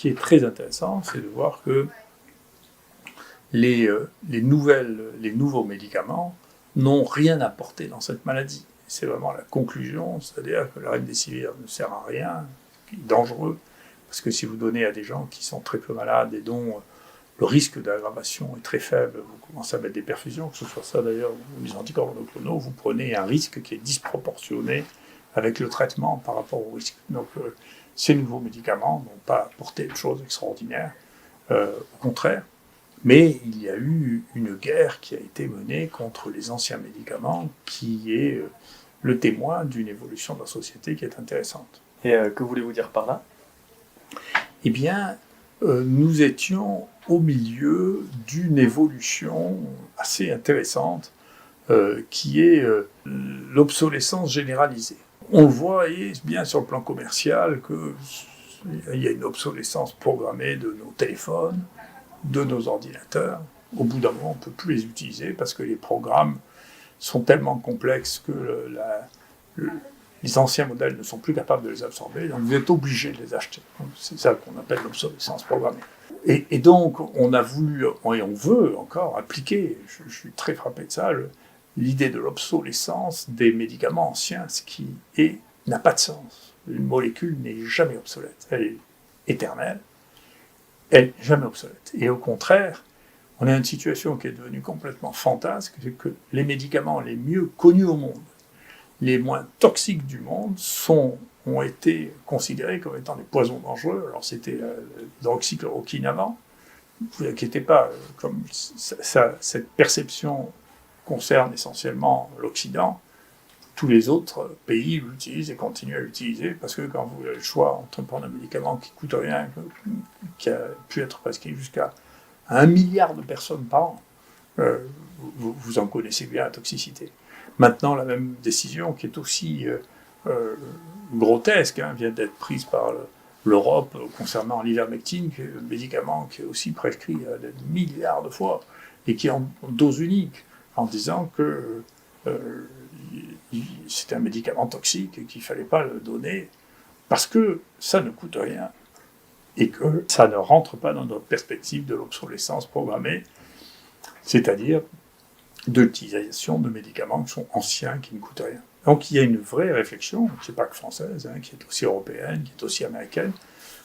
qui est très intéressant, c'est de voir que les nouveaux médicaments n'ont rien apporté dans cette maladie. C'est vraiment la conclusion, c'est-à-dire que le remdesivir ne sert à rien, qui est dangereux, parce que si vous donnez à des gens qui sont très peu malades et dont le risque d'aggravation est très faible, vous commencez à mettre des perfusions, que ce soit ça d'ailleurs ou les anticorps monoclonaux, vous prenez un risque qui est disproportionné avec le traitement par rapport au risque. Donc ces nouveaux médicaments n'ont pas apporté de choses extraordinaires, au contraire. Mais il y a eu une guerre qui a été menée contre les anciens médicaments, qui est le témoin d'une évolution de la société qui est intéressante. Et que voulez-vous dire par là ? Eh bien, nous étions au milieu d'une évolution assez intéressante, qui est l'obsolescence généralisée. On le voit bien sur le plan commercial qu'il y a une obsolescence programmée de nos téléphones, de nos ordinateurs. Au bout d'un moment, on ne peut plus les utiliser parce que les programmes sont tellement complexes que les anciens modèles ne sont plus capables de les absorber, donc vous êtes obligé de les acheter. C'est ça qu'on appelle l'obsolescence programmée. Et donc, on a voulu, et on veut encore appliquer, je suis très frappé de ça, l'idée de l'obsolescence des médicaments anciens, ce qui n'a pas de sens. Une molécule n'est jamais obsolète, elle est éternelle. Elle n'est jamais obsolète. Et au contraire, on a une situation qui est devenue complètement fantasque, c'est que les médicaments les mieux connus au monde, les moins toxiques du monde, ont été considérés comme étant des poisons dangereux. Alors c'était l'hydroxychloroquine avant. Ne vous inquiétez pas, comme cette perception concerne essentiellement l'Occident, tous les autres pays l'utilisent et continuent à l'utiliser, parce que quand vous avez le choix entre prendre un médicament qui ne coûte rien, qui a pu être prescrit jusqu'à 1 milliard de personnes par an, vous en connaissez bien la toxicité. Maintenant, la même décision, qui est aussi grotesque, vient d'être prise par l'Europe concernant l'ivermectine, qui est un médicament qui est aussi prescrit des milliards de fois, et qui est en dose unique, en disant que c'était un médicament toxique et qu'il ne fallait pas le donner parce que ça ne coûte rien et que ça ne rentre pas dans notre perspective de l'obsolescence programmée, c'est-à-dire de l'utilisation de médicaments qui sont anciens, qui ne coûtent rien. Donc il y a une vraie réflexion, qui n'est pas que française, qui est aussi européenne, qui est aussi américaine,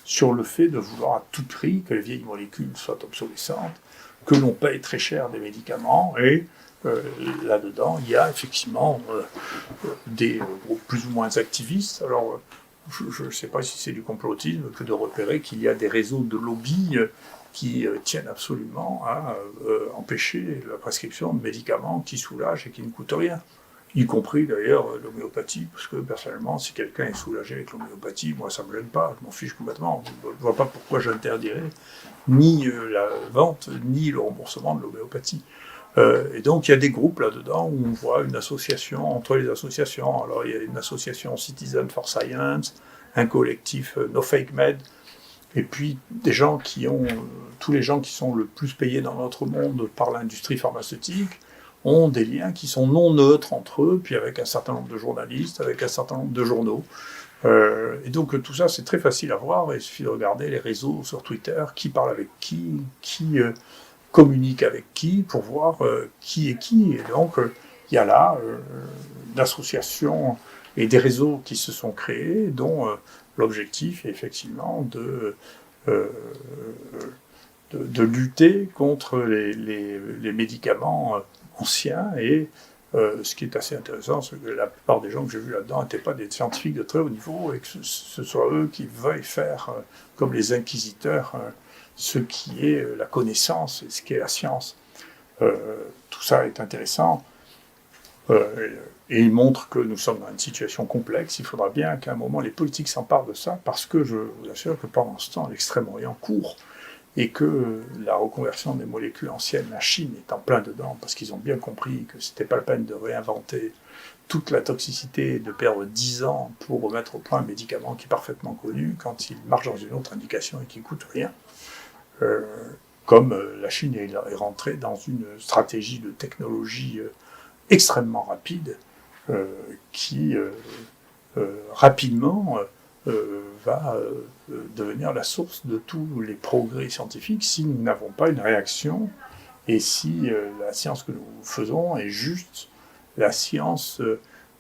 sur le fait de vouloir à tout prix que les vieilles molécules soient obsolescentes, que l'on paye très cher des médicaments, et là-dedans, il y a effectivement des groupes plus ou moins activistes. Alors, je ne sais pas si c'est du complotisme que de repérer qu'il y a des réseaux de lobby qui tiennent absolument à empêcher la prescription de médicaments qui soulagent et qui ne coûtent rien. Y compris d'ailleurs l'homéopathie, parce que personnellement, si quelqu'un est soulagé avec l'homéopathie, moi ça ne me gêne pas, je m'en fiche complètement. Je ne vois pas pourquoi j'interdirais ni la vente, ni le remboursement de l'homéopathie. Et donc il y a des groupes là-dedans où on voit une association entre les associations. Alors il y a une association Citizen for Science, un collectif No Fake Med, et puis des gens qui ont, tous les gens qui sont le plus payés dans notre monde par l'industrie pharmaceutique, ont des liens qui sont non neutres entre eux, puis avec un certain nombre de journalistes, avec un certain nombre de journaux. Et donc tout ça, c'est très facile à voir, il suffit de regarder les réseaux sur Twitter, qui parle avec qui communique avec qui, pour voir qui est qui. Et donc il y a là d'associations et des réseaux qui se sont créés, dont l'objectif est effectivement de lutter contre les médicaments anciens. Et ce qui est assez intéressant, c'est que la plupart des gens que j'ai vus là-dedans n'étaient pas des scientifiques de très haut niveau, et que ce soit eux qui veuillent faire, comme les inquisiteurs, ce qui est la connaissance et ce qui est la science. Tout ça est intéressant. Et il montre que nous sommes dans une situation complexe. Il faudra bien qu'à un moment les politiques s'emparent de ça, parce que je vous assure que pendant ce temps, l'Extrême-Orient court, et que la reconversion des molécules anciennes, la Chine est en plein dedans, parce qu'ils ont bien compris que c'était pas la peine de réinventer toute la toxicité, de perdre 10 ans pour remettre au point un médicament qui est parfaitement connu, quand il marche dans une autre indication et qui ne coûte rien. Comme la Chine est rentrée dans une stratégie de technologie extrêmement rapide, qui rapidement va devenir la source de tous les progrès scientifiques si nous n'avons pas une réaction et si la science que nous faisons est juste la science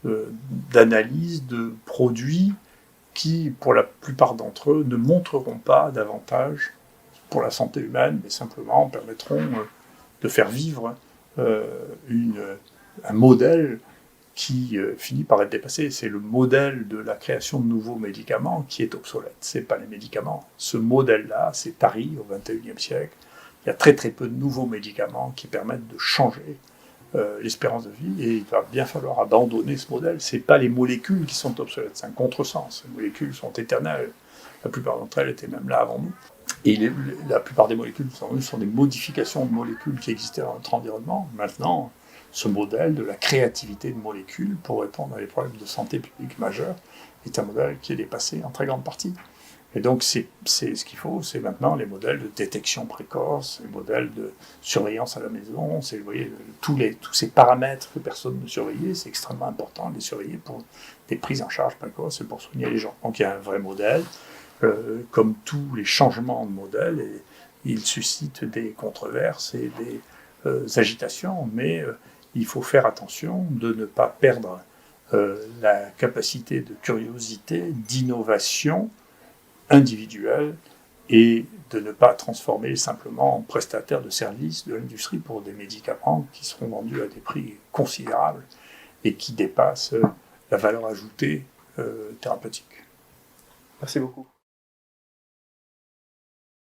d'analyse de produits qui, pour la plupart d'entre eux, ne montreront pas davantage pour la santé humaine, mais simplement permettront de faire vivre un modèle qui finit par être dépassé. C'est le modèle de la création de nouveaux médicaments qui est obsolète. Ce n'est pas les médicaments. Ce modèle-là, c'est tari au XXIe siècle. Il y a très très peu de nouveaux médicaments qui permettent de changer l'espérance de vie, et il va bien falloir abandonner ce modèle. Ce n'est pas les molécules qui sont obsolètes, c'est un contresens. Les molécules sont éternelles. La plupart d'entre elles étaient même là avant nous. Et la plupart des molécules sont des modifications de molécules qui existaient dans notre environnement. Maintenant, ce modèle de la créativité de molécules pour répondre à des problèmes de santé publique majeurs est un modèle qui est dépassé en très grande partie. Et donc, c'est ce qu'il faut, c'est maintenant les modèles de détection précoce, les modèles de surveillance à la maison, c'est, vous voyez, tous ces paramètres que personne ne surveillait, c'est extrêmement important de les surveiller pour des prises en charge précoces et pour soigner les gens. Donc, il y a un vrai modèle. Comme tous les changements de modèle, et ils suscitent des controverses et des agitations, mais il faut faire attention de ne pas perdre la capacité de curiosité, d'innovation individuelle, et de ne pas transformer simplement en prestataire de services de l'industrie pour des médicaments qui seront vendus à des prix considérables et qui dépassent la valeur ajoutée thérapeutique. Merci beaucoup.